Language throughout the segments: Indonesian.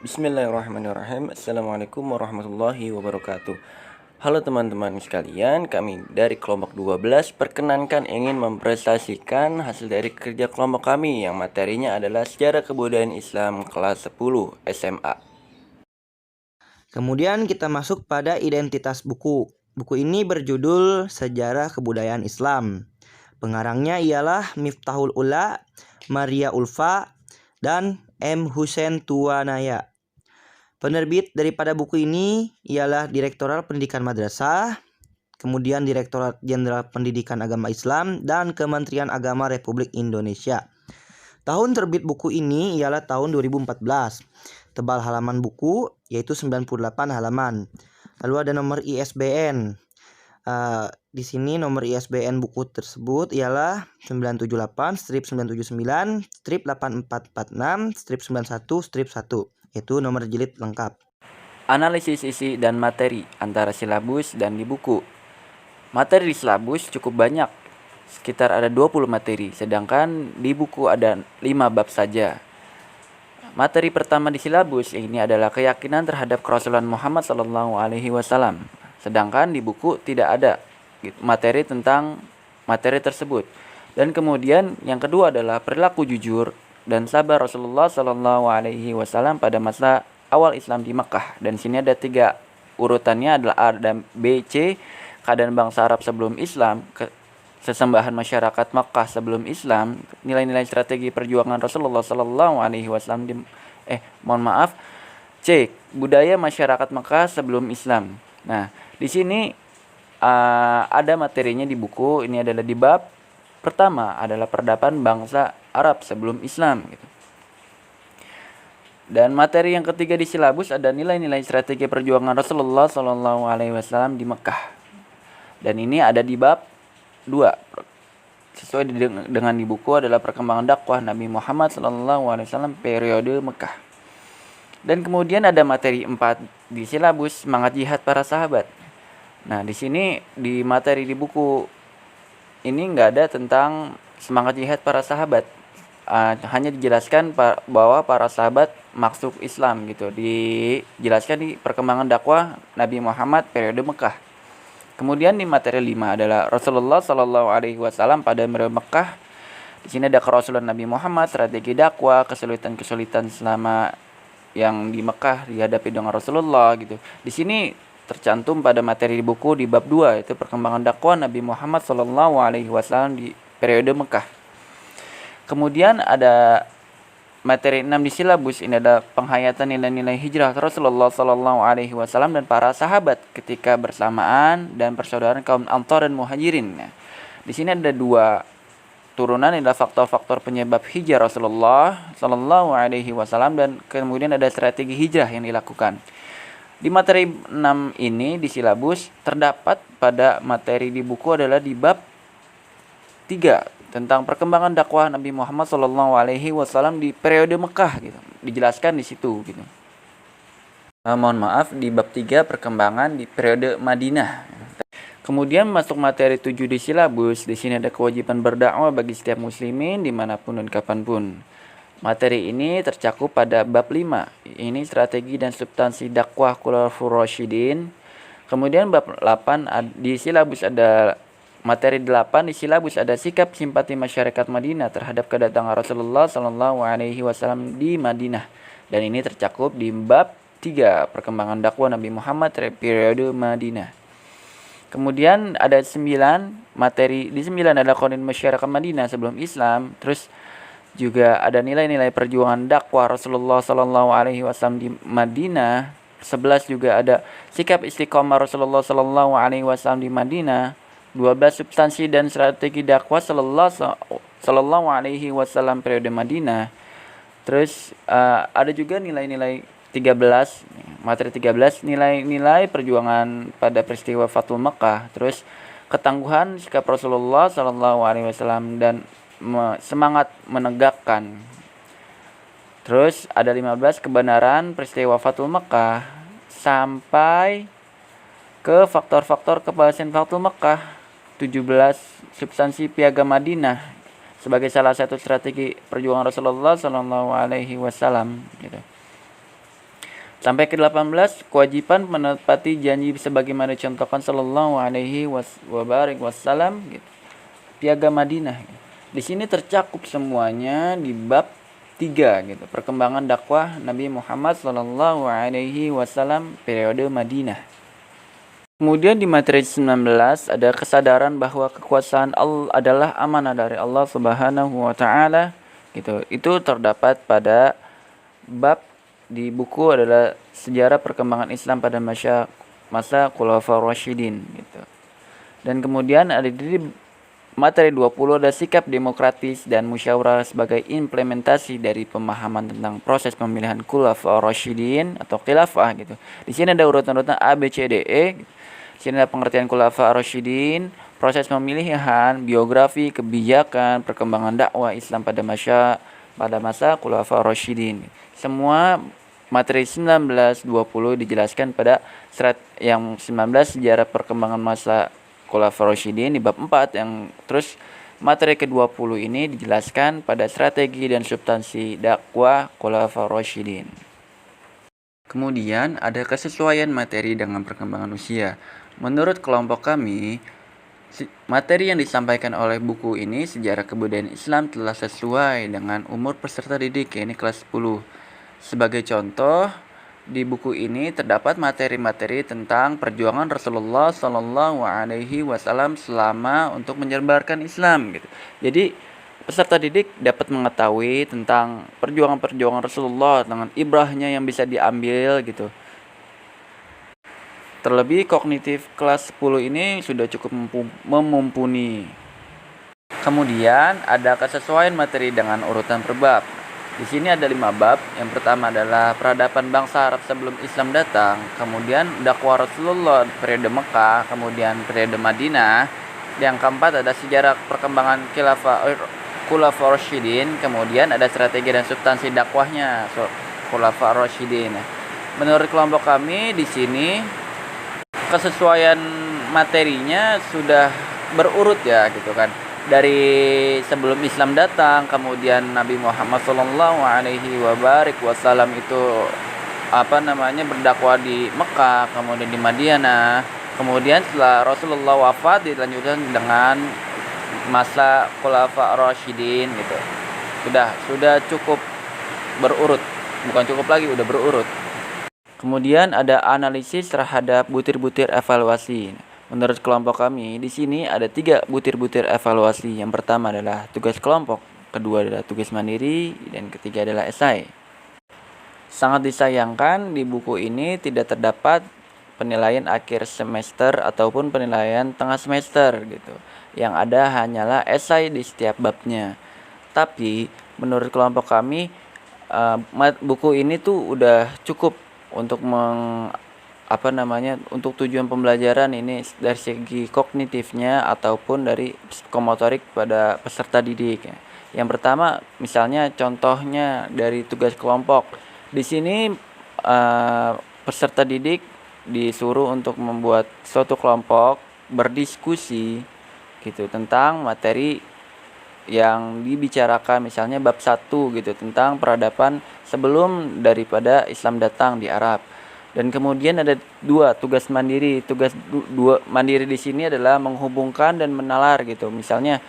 Bismillahirrahmanirrahim. Assalamualaikum warahmatullahi wabarakatuh. Halo teman-teman sekalian, kami dari kelompok 12 perkenankan ingin mempresentasikan hasil dari kerja kelompok kami yang materinya adalah Sejarah Kebudayaan Islam kelas 10 SMA. Kemudian kita masuk pada identitas buku. Buku ini berjudul Sejarah Kebudayaan Islam. Pengarangnya ialah Miftahul Ula, Maria Ulfa, dan M. Hussein Tuanaya. Penerbit daripada buku ini ialah Direktorat Pendidikan Madrasah, kemudian Direktorat Jenderal Pendidikan Agama Islam, dan Kementerian Agama Republik Indonesia. Tahun terbit buku ini ialah tahun 2014. Tebal halaman buku yaitu 98 halaman. Lalu ada nomor ISBN. Di sini nomor ISBN buku tersebut ialah 978-999-8446-91-1, yaitu nomor jilid lengkap. Analisis isi dan materi antara silabus dan di buku. Materi di silabus cukup banyak, sekitar ada 20 materi, sedangkan di buku ada 5 bab saja. Materi pertama di silabus ini adalah keyakinan terhadap Rasulullah Muhammad SAW, sedangkan di buku tidak ada materi tentang materi tersebut. Dan kemudian yang kedua adalah perilaku jujur dan sabar Rasulullah SAW pada masa awal Islam di Mekah. Dan sini ada 3 urutannya adalah A dan B, C, keadaan bangsa Arab sebelum Islam, sesembahan masyarakat Makkah sebelum Islam, nilai-nilai strategi perjuangan Rasulullah SAW C, budaya masyarakat Makkah sebelum Islam. Nah, di sini ada materinya di buku. Ini adalah di bab pertama adalah peradaban bangsa Arab sebelum Islam gitu. Dan materi yang ketiga di silabus ada nilai-nilai strategi perjuangan Rasulullah SAW di Mekah. Dan ini ada di bab 2. Sesuai dengan di buku adalah perkembangan dakwah Nabi Muhammad SAW periode Mekah. Dan kemudian ada materi 4 di silabus semangat jihad para sahabat. Nah, di sini di materi di buku ini nggak ada tentang semangat jihad para sahabat. Hanya dijelaskan bahwa para sahabat masuk Islam gitu. Dijelaskan di perkembangan dakwah Nabi Muhammad periode Mekah. Kemudian di materi 5 adalah Rasulullah SAW pada Mekah. Di sini ada kerasulan Nabi Muhammad, strategi dakwah, kesulitan-kesulitan selama yang di Mekah dihadapi dengan Rasulullah gitu. Di sini tercantum pada materi di buku di bab 2 yaitu perkembangan dakwah Nabi Muhammad SAW di periode Mekah. Kemudian ada materi 6 di silabus, ini ada penghayatan nilai-nilai hijrah Rasulullah SAW dan para sahabat ketika bersamaan dan persaudaraan kaum Ansar dan Muhajirin. Nah, di sini ada 2 turunan, adalah faktor-faktor penyebab hijrah Rasulullah SAW dan kemudian ada strategi hijrah yang dilakukan. Di materi 6 ini di silabus terdapat pada materi di buku adalah di bab 3 tentang perkembangan dakwah Nabi Muhammad SAW di periode Mekah gitu. Dijelaskan di situ gitu. Mohon maaf, di bab 3 perkembangan di periode Madinah. Kemudian masuk materi 7 di silabus. Di sini ada kewajiban berdakwah bagi setiap muslimin dimanapun dan kapanpun. Materi ini tercakup pada bab 5. Ini strategi dan substansi dakwah Khulafaur Rasyidin. Kemudian bab 8 di silabus ada materi 8 di silabus ada sikap simpati masyarakat Madinah terhadap kedatangan Rasulullah SAW di Madinah. Dan ini tercakup di bab 3 perkembangan dakwah Nabi Muhammad periode Madinah. Kemudian ada 9 materi, di 9 ada kondisi masyarakat Madinah sebelum Islam. Terus juga ada nilai-nilai perjuangan dakwah Rasulullah SAW di Madinah. 11 juga ada sikap istiqomah Rasulullah SAW di Madinah. 12 substansi dan strategi dakwah Sallallahu Alaihi Wasallam periode Madinah. Terus ada juga nilai-nilai 13, materi 13 nilai-nilai perjuangan pada peristiwa Fathul Makkah. Terus ketangguhan sikap Rasulullah Sallallahu Alaihi Wasallam dan semangat menegakkan. Terus ada 15 kebenaran peristiwa Fathul Makkah sampai ke faktor-faktor keberhasilan Fathul Makkah. 17 substansi piagam Madinah sebagai salah satu strategi perjuangan Rasulullah SAW gitu. Sampai ke-18, kewajiban menepati janji sebagaimana dicontohkan sallallahu alaihi wasallam gitu. Piagam Madinah. Di sini tercakup semuanya di bab 3 gitu. Perkembangan dakwah Nabi Muhammad sallallahu alaihi wasallam periode Madinah. Kemudian di materi 19 ada kesadaran bahwa kekuasaan Allah adalah amanah dari Allah Subhanahu wa taala gitu. Itu terdapat pada bab di buku adalah sejarah perkembangan Islam pada masa Khulafaur Rasyidin gitu. Dan kemudian ada di materi 20 ada sikap demokratis dan musyawarah sebagai implementasi dari pemahaman tentang proses pemilihan Khulafaur Rasyidin atau khilafah gitu. Di sini ada urutan-urutan A B C D E. Di sini ada pengertian Khulafaur Rasyidin, proses pemilihan, biografi, kebijakan, perkembangan dakwah Islam pada masa Khulafaur Rasyidin. Semua materi 19 20 dijelaskan pada yang 19 sejarah perkembangan masa Khulafaur Rasyidin di bab 4, yang terus materi ke-20 ini dijelaskan pada strategi dan substansi dakwah Khulafaur Rasyidin. Kemudian ada kesesuaian materi dengan perkembangan usia. Menurut kelompok kami, materi yang disampaikan oleh buku ini sejarah kebudayaan Islam telah sesuai dengan umur peserta didik, yakni kelas 10. Sebagai contoh, di buku ini terdapat materi-materi tentang perjuangan Rasulullah Shallallahu Alaihi Wasallam selama untuk menyebarkan Islam gitu. Jadi peserta didik dapat mengetahui tentang perjuangan-perjuangan Rasulullah dengan ibrahnya yang bisa diambil gitu. Terlebih kognitif kelas 10 ini sudah cukup memumpuni. Kemudian ada kesesuaian materi dengan urutan per bab. Di sini ada 5 bab. Yang pertama adalah peradaban bangsa Arab sebelum Islam datang, kemudian dakwah Rasulullah periode Mekah, kemudian periode Madinah. Yang keempat ada sejarah perkembangan Khulafaur Rasyidin, kemudian ada strategi dan substansi dakwahnya Khulafaur Rasyidin. Menurut kelompok kami di sini kesesuaian materinya sudah berurut ya gitu kan. Dari sebelum Islam datang, kemudian Nabi Muhammad Sallallahu Alaihi Wasallam itu berdakwah di Mekah, kemudian di Madinah, kemudian setelah Rasulullah wafat dilanjutkan dengan masa Khulafaur Rasyidin gitu. Sudah cukup berurut, bukan cukup lagi, udah berurut. Kemudian ada analisis terhadap butir-butir evaluasi. Menurut kelompok kami, di sini ada 3 butir-butir evaluasi. Yang pertama adalah tugas kelompok, kedua adalah tugas mandiri, dan ketiga adalah esai. Sangat disayangkan di buku ini tidak terdapat penilaian akhir semester ataupun penilaian tengah semester gitu. Yang ada hanyalah esai di setiap babnya. Tapi menurut kelompok kami buku ini tuh udah cukup untuk untuk tujuan pembelajaran ini dari segi kognitifnya ataupun dari psikomotorik pada peserta didik. Yang pertama, misalnya contohnya dari tugas kelompok. Di sini peserta didik disuruh untuk membuat suatu kelompok berdiskusi gitu tentang materi yang dibicarakan, misalnya bab 1 gitu tentang peradaban sebelum daripada Islam datang di Arab. Dan kemudian ada 2 tugas mandiri. Tugas 2 mandiri di sini adalah menghubungkan dan menalar gitu. Misalnya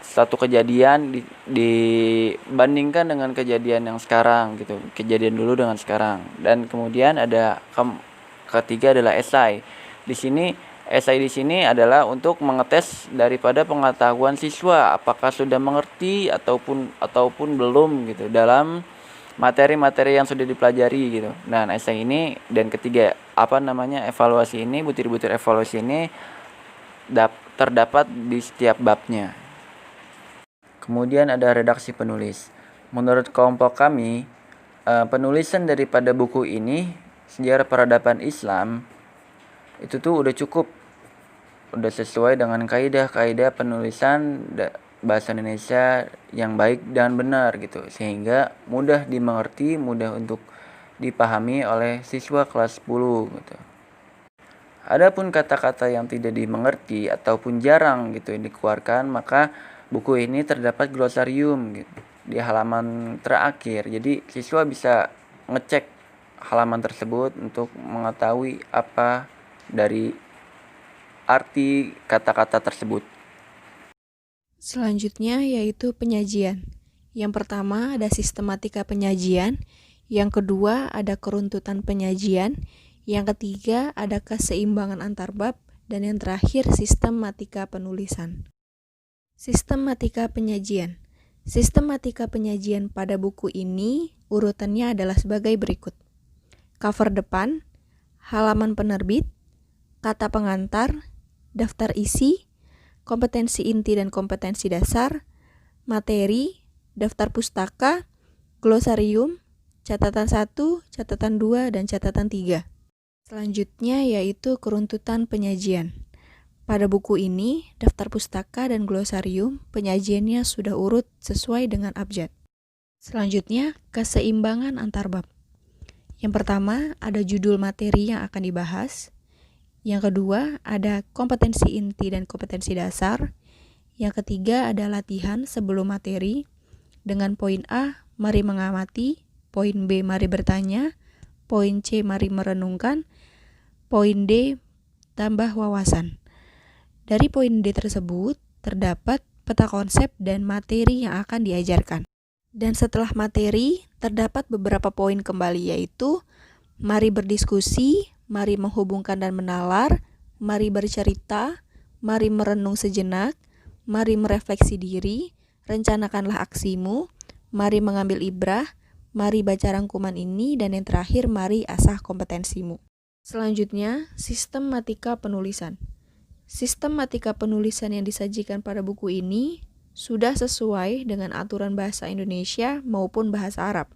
satu kejadian dibandingkan dengan kejadian yang sekarang gitu. Kejadian dulu dengan sekarang. Dan kemudian ada ketiga adalah esai. Di sini esai di sini adalah untuk mengetes daripada pengetahuan siswa apakah sudah mengerti ataupun belum gitu dalam materi-materi yang sudah dipelajari gitu. Nah, esai ini dan ketiga evaluasi ini, butir-butir evaluasi ini terdapat di setiap babnya. Kemudian ada redaksi penulis. Menurut kelompok kami, penulisan daripada buku ini sejarah peradaban Islam itu tuh udah cukup, udah sesuai dengan kaidah-kaidah penulisan bahasa Indonesia yang baik dan benar gitu, sehingga mudah dimengerti, mudah untuk dipahami oleh siswa kelas 10 gitu. Adapun kata-kata yang tidak dimengerti ataupun jarang gitu dikeluarkan, maka buku ini terdapat glosarium gitu di halaman terakhir. Jadi siswa bisa ngecek halaman tersebut untuk mengetahui apa dari arti kata-kata tersebut. Selanjutnya yaitu penyajian. Yang pertama ada sistematika penyajian, yang kedua ada keruntutan penyajian, yang ketiga ada keseimbangan antar bab, dan yang terakhir sistematika penulisan. Sistematika penyajian. Sistematika penyajian pada buku ini urutannya adalah sebagai berikut. Cover depan, halaman penerbit, kata pengantar, daftar isi, kompetensi inti dan kompetensi dasar, materi, daftar pustaka, glosarium, catatan 1, catatan 2, dan catatan 3. Selanjutnya yaitu keruntutan penyajian. Pada buku ini, daftar pustaka dan glosarium penyajiannya sudah urut sesuai dengan abjad. Selanjutnya, keseimbangan antar bab. Yang pertama, ada judul materi yang akan dibahas. Yang kedua, ada kompetensi inti dan kompetensi dasar. Yang ketiga, ada latihan sebelum materi. Dengan poin A, mari mengamati. Poin B, mari bertanya. Poin C, mari merenungkan. Poin D, tambah wawasan. Dari poin D tersebut, terdapat peta konsep dan materi yang akan diajarkan. Dan setelah materi, terdapat beberapa poin kembali yaitu mari berdiskusi, mari menghubungkan dan menalar, mari bercerita, mari merenung sejenak, mari merefleksi diri, rencanakanlah aksimu, mari mengambil ibrah, mari baca rangkuman ini, dan yang terakhir mari asah kompetensimu. Selanjutnya, sistematika penulisan. Sistematika penulisan yang disajikan pada buku ini sudah sesuai dengan aturan bahasa Indonesia maupun bahasa Arab.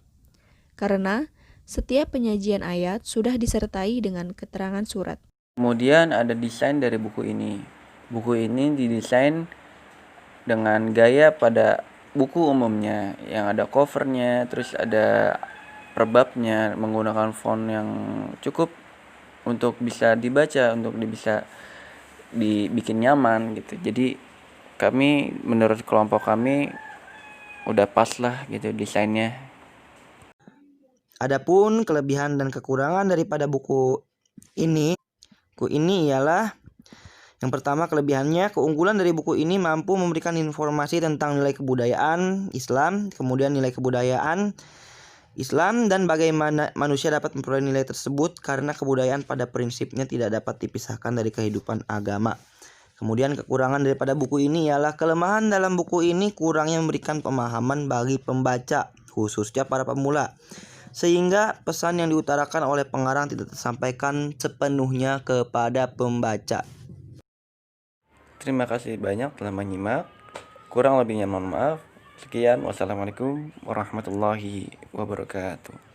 Karena setiap penyajian ayat sudah disertai dengan keterangan surat. Kemudian ada desain dari buku ini. Buku ini didesain dengan gaya pada buku umumnya, yang ada covernya, terus ada perbabnya, menggunakan font yang cukup untuk bisa dibaca, untuk bisa dibikin nyaman gitu. Jadi kami, menurut kelompok kami, udah pas lah gitu desainnya. Adapun kelebihan dan kekurangan daripada buku ini ialah yang pertama, kelebihannya, keunggulan dari buku ini mampu memberikan informasi tentang nilai kebudayaan Islam, kemudian nilai kebudayaan Islam dan bagaimana manusia dapat memperoleh nilai tersebut karena kebudayaan pada prinsipnya tidak dapat dipisahkan dari kehidupan agama. Kemudian kekurangan daripada buku ini ialah kelemahan dalam buku ini kurangnya memberikan pemahaman bagi pembaca, khususnya para pemula, sehingga pesan yang diutarakan oleh pengarang tidak tersampaikan sepenuhnya kepada pembaca. Terima kasih banyak telah menyimak. Kurang lebihnya mohon maaf. Sekian, wassalamualaikum warahmatullahi wabarakatuh.